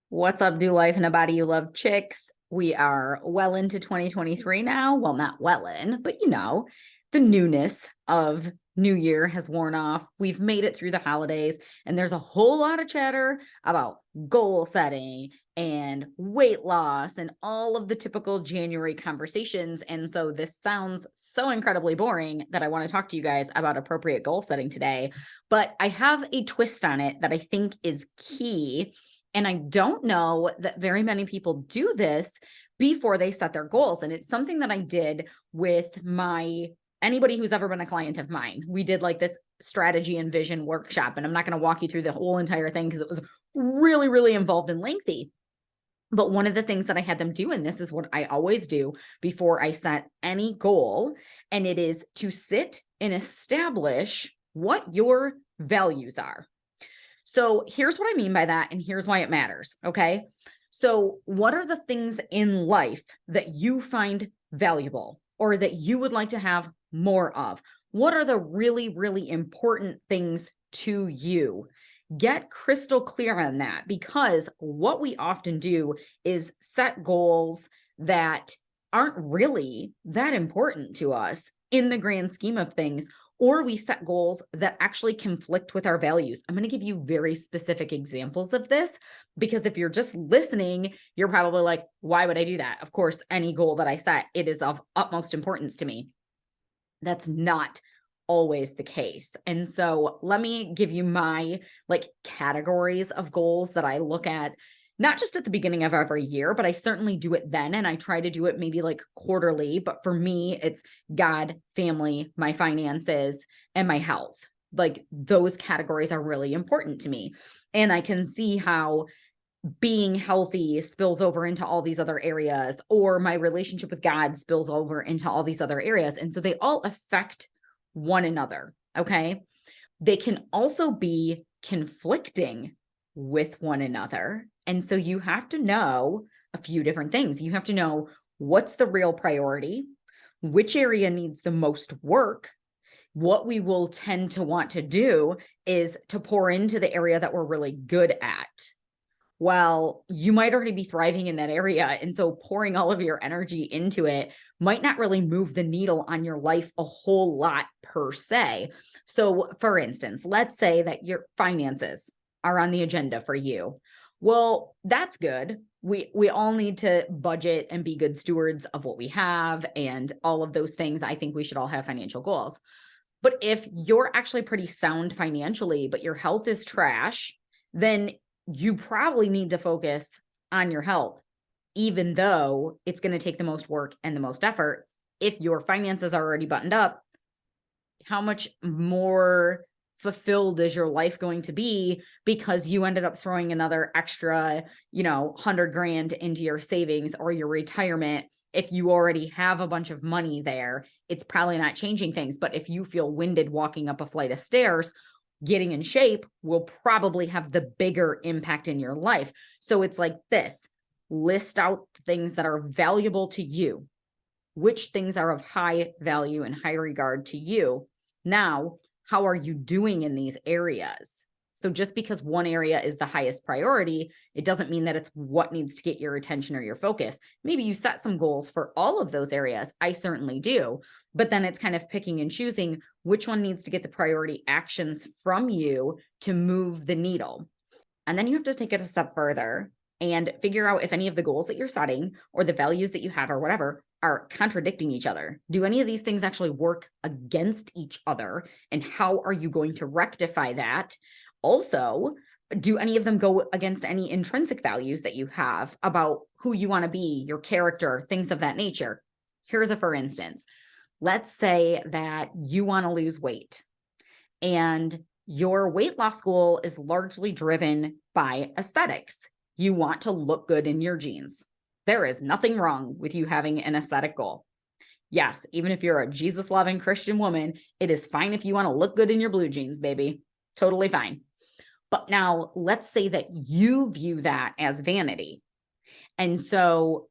What's up, Do Life in a Body You Love chicks? We are well into 2023 now. Well, not well in, but the newness of New Year has worn off. We've made it through the holidays, and there's a whole lot of chatter about goal setting and weight loss and all of the typical January conversations. And so this sounds so incredibly boring that I want to talk to you guys about appropriate goal setting today. But I have a twist on it that I think is key, and I don't know that very many people do this before they set their goals. And it's something that I did with anybody who's ever been a client of mine. We did like this strategy and vision workshop, and I'm not going to walk you through the whole entire thing because it was really, really involved and lengthy. But one of the things that I had them do, and this is what I always do before I set any goal, and it is to sit and establish what your values are. So here's what I mean by that, and here's why it matters, okay? So what are the things in life that you find valuable or that you would like to have more of? What are the really, really important things to you? Get crystal clear on that, because what we often do is set goals that aren't really that important to us in the grand scheme of things, or we set goals that actually conflict with our values. I'm going to give you very specific examples of this, because if you're just listening, you're probably like, why would I do that? Of course, any goal that I set, it is of utmost importance to me. That's not always the case. And so let me give you my categories of goals that I look at, not just at the beginning of every year, but I certainly do it then. And I try to do it maybe like quarterly. But for me, it's God, family, my finances, and my health. Like those categories are really important to me. And I can see how being healthy spills over into all these other areas, or my relationship with God spills over into all these other areas. And so they all affect one another. Okay. They can also be conflicting with one another. And so you have to know a few different things. You have to know what's the real priority, which area needs the most work. What we will tend to want to do is to pour into the area that we're really good at. Well, you might already be thriving in that area. And so pouring all of your energy into it might not really move the needle on your life a whole lot per se. So for instance, let's say that your finances are on the agenda for you. Well, that's good. We all need to budget and be good stewards of what we have and all of those things. I think we should all have financial goals. But if you're actually pretty sound financially, but your health is trash, then you probably need to focus on your health, even though it's going to take the most work and the most effort. If your finances are already buttoned up, how much more fulfilled is your life going to be because you ended up throwing another extra, 100 grand into your savings or your retirement? If you already have a bunch of money there, it's probably not changing things. But if you feel winded walking up a flight of stairs, getting in shape will probably have the bigger impact in your life. So it's like this: list out things that are valuable to you, which things are of high value and high regard to you. Now, how are you doing in these areas? So just because one area is the highest priority, it doesn't mean that it's what needs to get your attention or your focus. Maybe you set some goals for all of those areas. I certainly do. But then it's kind of picking and choosing which one needs to get the priority actions from you to move the needle. And then you have to take it a step further and figure out if any of the goals that you're setting or the values that you have or whatever are contradicting each other. Do any of these things actually work against each other? And how are you going to rectify that? Also, do any of them go against any intrinsic values that you have about who you want to be, your character, things of that nature? Here's a for instance. Let's say that you want to lose weight and your weight loss goal is largely driven by aesthetics. You want to look good in your jeans. There is nothing wrong with you having an aesthetic goal. Yes, even if you're a Jesus-loving Christian woman, it is fine if you want to look good in your blue jeans, baby. Totally fine. But now let's say that you view that as vanity. And so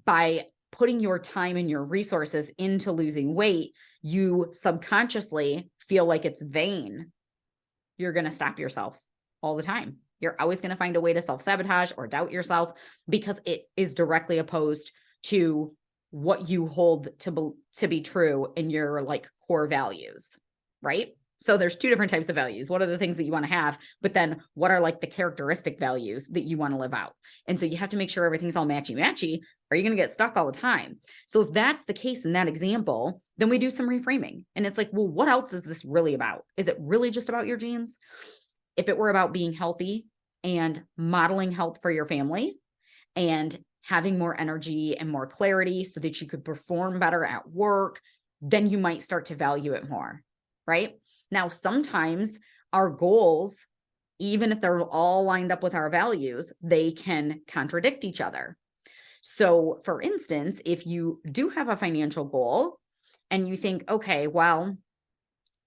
by putting your time and your resources into losing weight, you subconsciously feel like it's vain. You're going to stop yourself all the time. You're always going to find a way to self-sabotage or doubt yourself because it is directly opposed to what you hold to be true in your like core values, right? So there's two different types of values. What are the things that you want to have? But then what are like the characteristic values that you want to live out? And so you have to make sure everything's all matchy-matchy, or you're going to get stuck all the time. So if that's the case in that example, then we do some reframing. And it's like, well, what else is this really about? Is it really just about your genes? If it were about being healthy and modeling health for your family and having more energy and more clarity so that you could perform better at work, then you might start to value it more, right? Now, sometimes our goals, even if they're all lined up with our values, they can contradict each other. So for instance, if you do have a financial goal and you think, okay, well,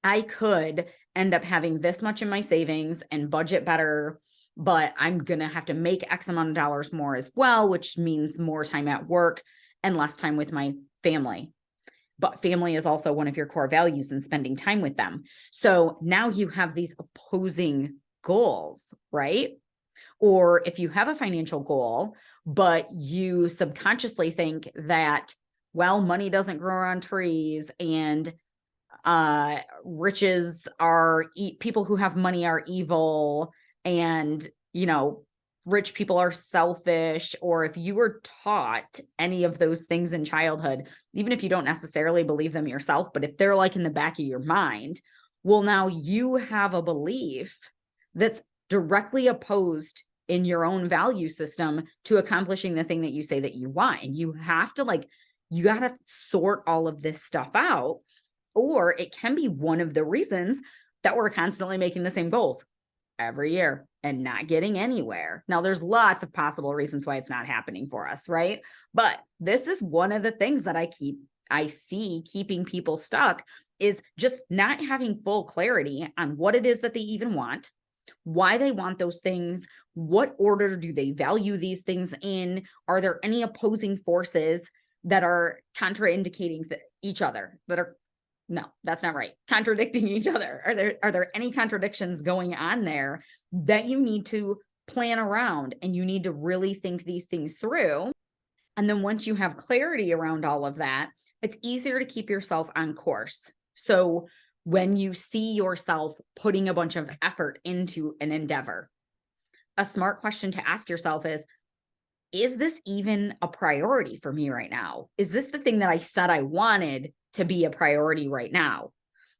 I could end up having this much in my savings and budget better, but I'm going to have to make X amount of dollars more as well, which means more time at work and less time with my family. But family is also one of your core values and spending time with them. So now you have these opposing goals, right? Or if you have a financial goal, but you subconsciously think that, well, money doesn't grow on trees and riches are people who have money are evil, and rich people are selfish, or if you were taught any of those things in childhood, even if you don't necessarily believe them yourself, but if they're like in the back of your mind, well, now you have a belief that's directly opposed in your own value system to accomplishing the thing that you say that you want. And you have to you got to sort all of this stuff out. Or it can be one of the reasons that we're constantly making the same goals every year and not getting anywhere. Now, there's lots of possible reasons why it's not happening for us, right? But this is one of the things that I see keeping people stuck, is just not having full clarity on what it is that they even want, why they want those things, what order do they value these things in, are there any opposing forces that are contraindicating each other, no, that's not right, contradicting each other? Are there any contradictions going on there that you need to plan around, and you need to really think these things through? And then once you have clarity around all of that, it's easier to keep yourself on course. So when you see yourself putting a bunch of effort into an endeavor, a smart question to ask yourself is this even a priority for me right now? Is this the thing that I said I wanted to be a priority right now?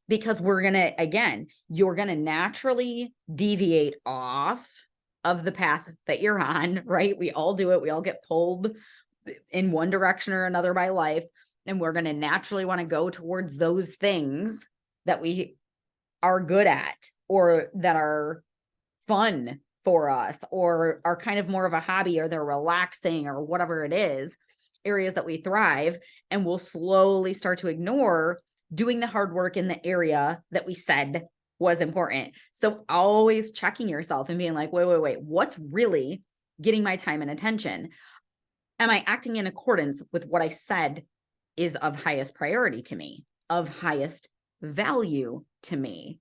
Because you're going to naturally deviate off of the path that you're on, right? We all do it. We all get pulled in one direction or another by life. And we're going to naturally want to go towards those things that we are good at, or that are fun for us, or are kind of more of a hobby, or they're relaxing, or whatever it is, areas that we thrive. And we'll slowly start to ignore doing the hard work in the area that we said was important. So always checking yourself and being like, wait, what's really getting my time and attention? Am I acting in accordance with what I said is of highest priority to me, of highest value to me?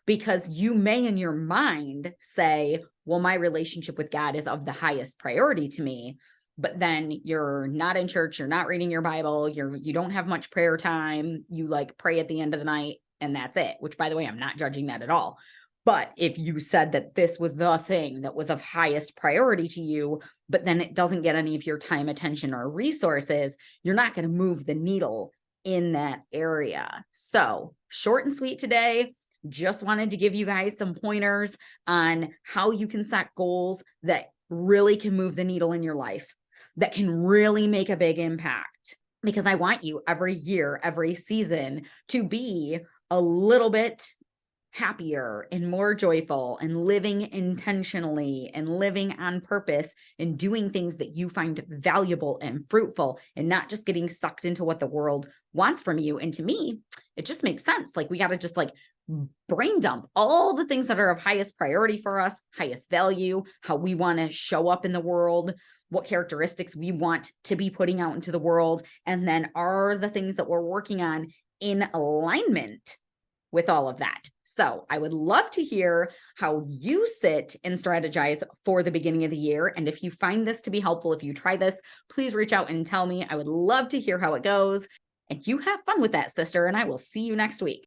Because you may in your mind say, well, my relationship with God is of the highest priority to me, but then you're not in church, you're not reading your Bible, you don't have much prayer time, you pray at the end of the night and that's it, which, by the way, I'm not judging that at all. But if you said that this was the thing that was of highest priority to you, but then it doesn't get any of your time, attention, or resources, you're not going to move the needle in that area. So short and sweet today. Just wanted to give you guys some pointers on how you can set goals that really can move the needle in your life, that can really make a big impact. Because I want you every year, every season, to be a little bit happier and more joyful, and living intentionally and living on purpose, and doing things that you find valuable and fruitful, and not just getting sucked into what the world wants from you. And to me, it just makes sense. We got to just brain dump all the things that are of highest priority for us, highest value, how we want to show up in the world, what characteristics we want to be putting out into the world. And then are the things that we're working on in alignment with all of that? So I would love to hear how you sit and strategize for the beginning of the year. And if you find this to be helpful, if you try this, please reach out and tell me. I would love to hear how it goes. And you have fun with that, sister. And I will see you next week.